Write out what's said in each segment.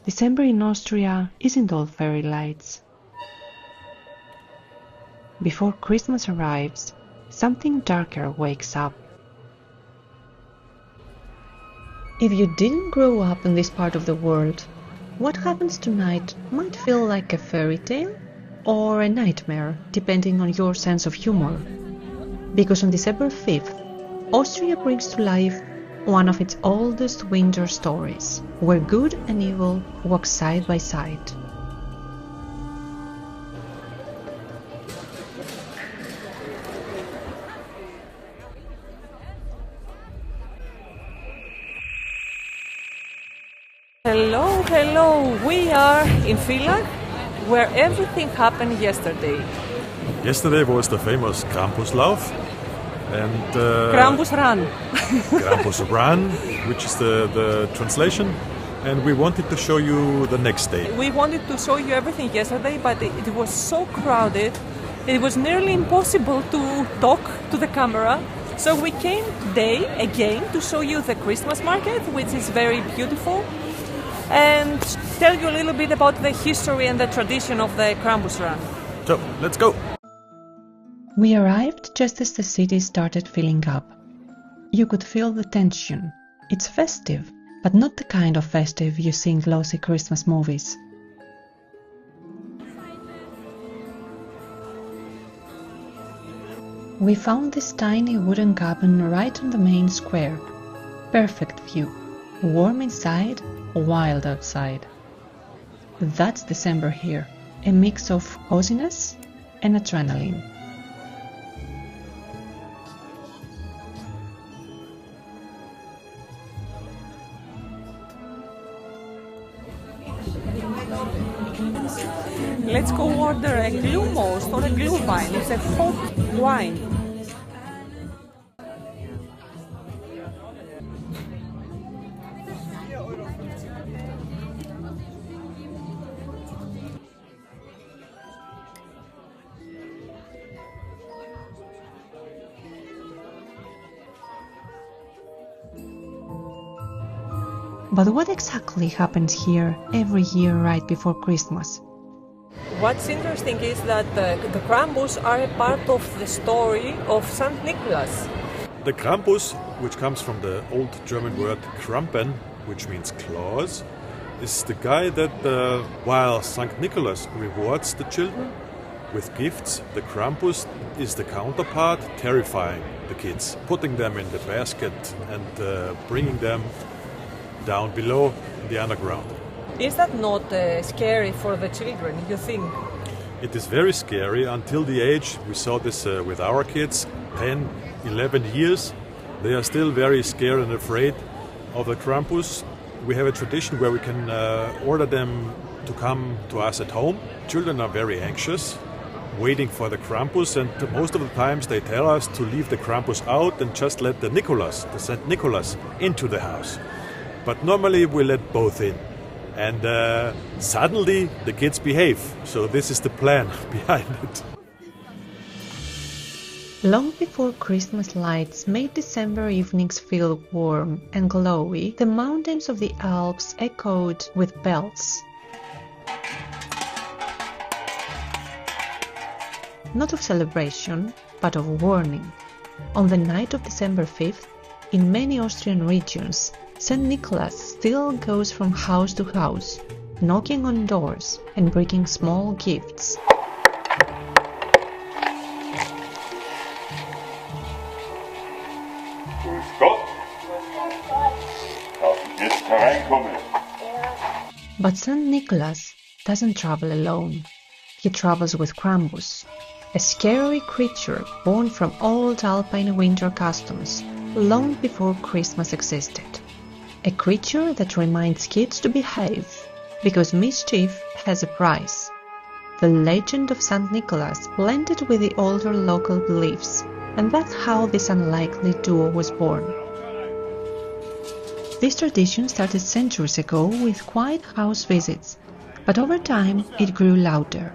December in Austria isn't all fairy lights. Before Christmas arrives, something darker wakes up. If you didn't grow up in this part of the world, what happens tonight might feel like a fairy tale or a nightmare, depending on your sense of humor. Because on December 5th, Austria brings to life one of its oldest winter stories, where good and evil walk side by side. Hello, we are in Villach, where everything happened yesterday. Yesterday was the famous Krampuslauf and Krampus run. Krampus run, which is the translation, and we wanted to show you the next day. We wanted to show you everything yesterday, but it was so crowded, it was nearly impossible to talk to the camera. So we came today again to show you the Christmas market, which is very beautiful, and tell you a little bit about the history and the tradition of the Krampus run. So, let's go! We arrived just as the city started filling up. You could feel the tension. It's festive, but not the kind of festive you see in glossy Christmas movies. We found this tiny wooden cabin right on the main square. Perfect view. Warm inside, wild outside. That's December here, a mix of coziness and adrenaline. Let's go order a glühmost or a glühwein. It's a hot wine. But what exactly happens here every year right before Christmas? What's interesting is that the Krampus are a part of the story of Saint Nicholas. The Krampus, which comes from the old German word Krampen, which means claws, is the guy that while Saint Nicholas rewards the children with gifts, the Krampus is the counterpart, terrifying the kids, putting them in the basket and bringing them down below in the underground. Is that not scary for the children, you think? It is very scary until the age, we saw this with our kids, 10, 11 years. They are still very scared and afraid of the Krampus. We have a tradition where we can order them to come to us at home. Children are very anxious, waiting for the Krampus, and most of the times they tell us to leave the Krampus out and just let the Nicholas, the Saint Nicholas, into the house. But normally we let both in. And suddenly the kids behave. So this is the plan behind it. Long before Christmas lights made December evenings feel warm and glowy, the mountains of the Alps echoed with bells. Not of celebration, but of warning. On the night of December 5th, in many Austrian regions, St. Nicholas still goes from house to house, knocking on doors and bringing small gifts. Grüß Gott. Darf ich jetzt hereinkommen? But St. Nicholas doesn't travel alone. He travels with Krampus, a scary creature born from old Alpine winter customs, long before Christmas existed. A creature that reminds kids to behave, because mischief has a price. The legend of St. Nicholas blended with the older local beliefs, and that's how this unlikely duo was born. This tradition started centuries ago with quiet house visits, But over time it grew louder.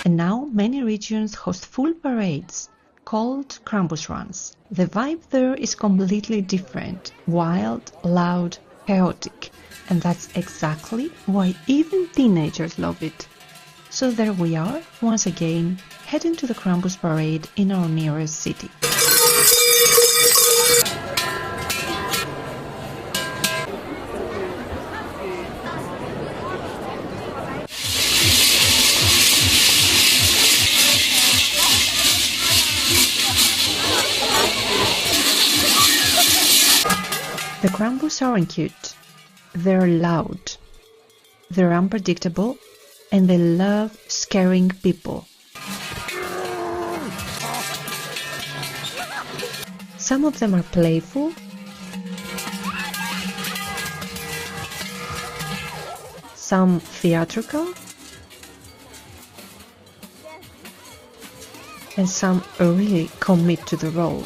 And now many regions host full parades called Krampus runs. The vibe there is completely different, wild, loud, chaotic, and that's exactly why even teenagers love it. So there we are, once again, heading to the Krampus parade in our nearest city. The Krampus aren't cute. They're loud. They're unpredictable, and they love scaring people. Some of them are playful, some theatrical, and some really commit to the role.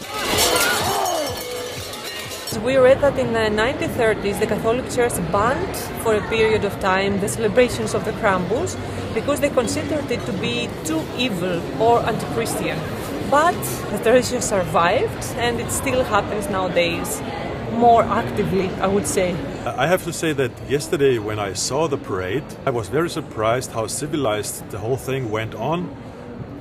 We read that in the 1930s the Catholic Church banned for a period of time the celebrations of the Krampus because they considered it to be too evil or anti-Christian. But the tradition survived and it still happens nowadays, more actively, I would say. I have to say that yesterday when I saw the parade, I was very surprised how civilized the whole thing went on.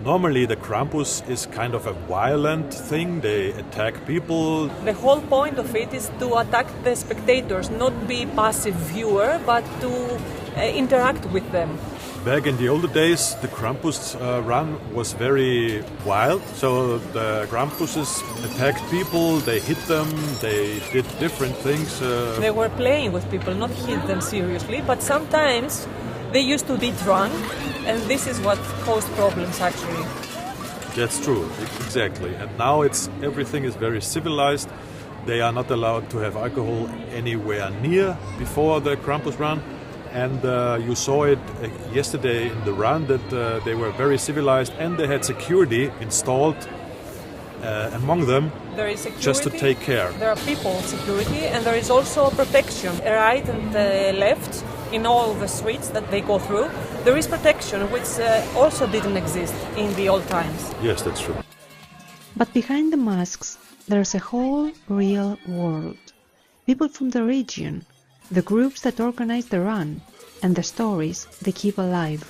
Normally the Krampus is kind of a violent thing, they attack people. The whole point of it is to attack the spectators, not be passive viewer, but to interact with them. Back in the older days, the Krampus run was very wild, so the Krampuses attacked people, they hit them, they did different things. They were playing with people, not hit them seriously, but sometimes they used to be drunk, and this is what caused problems actually. That's true, exactly. And now everything is very civilized. They are not allowed to have alcohol anywhere near before the Krampus run. And you saw it yesterday in the run that they were very civilized and they had security installed among them. There is security, just to take care. There are people security and there is also protection. Right and left in all the streets that they go through, there is protection which also didn't exist in the old times. Yes, that's true. But behind the masks, there's a whole real world. People from the region, the groups that organize the run, and the stories they keep alive.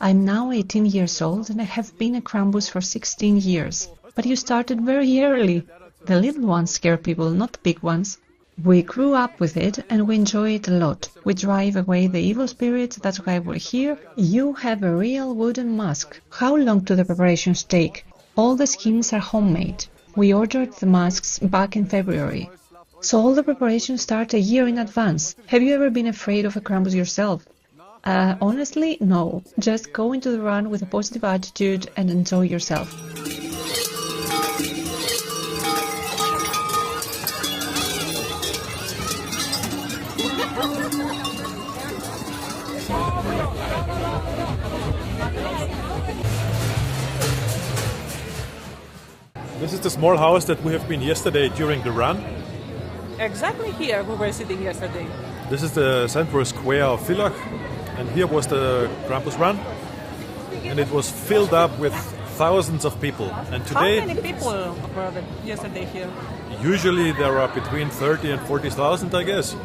I'm now 18 years old and I have been a Krampus for 16 years. But you started very early. The little ones scare people, not the big ones. We grew up with it and we enjoy it a lot. We drive away the evil spirits, that's why we're here. You have a real wooden mask. How long do the preparations take? All the skins are homemade. We ordered the masks back in February. So all the preparations start a year in advance. Have you ever been afraid of a Krampus yourself? Honestly, no. Just go into the run with a positive attitude and enjoy yourself. This is the small house that we have been yesterday during the run. Exactly here we were sitting yesterday. This is the central square of Villach, and here was the Krampus run, and it was filled up with thousands of people. And today, how many people were there yesterday here? Usually there are between 30 and 40,000, I guess.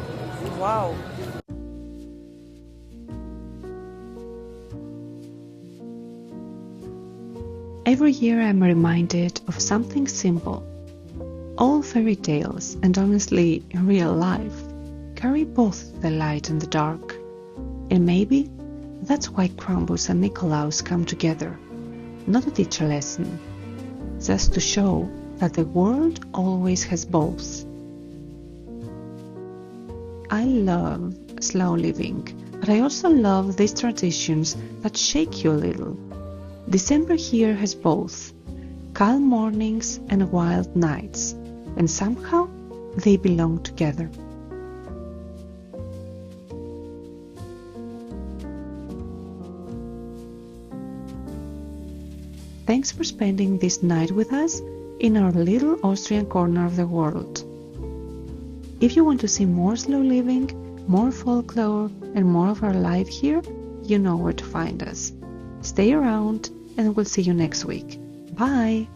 Wow. Every year I'm reminded of something simple. All fairy tales, and honestly real life, carry both the light and the dark. And maybe that's why Krampus and Nikolaus come together, not to teach a lesson, just to show that the world always has both. I love slow living, but I also love these traditions that shake you a little. December here has both calm mornings and wild nights, and somehow they belong together. Thanks for spending this night with us in our little Austrian corner of the world. If you want to see more slow living, more folklore, and more of our life here, you know where to find us. Stay around, and we'll see you next week. Bye!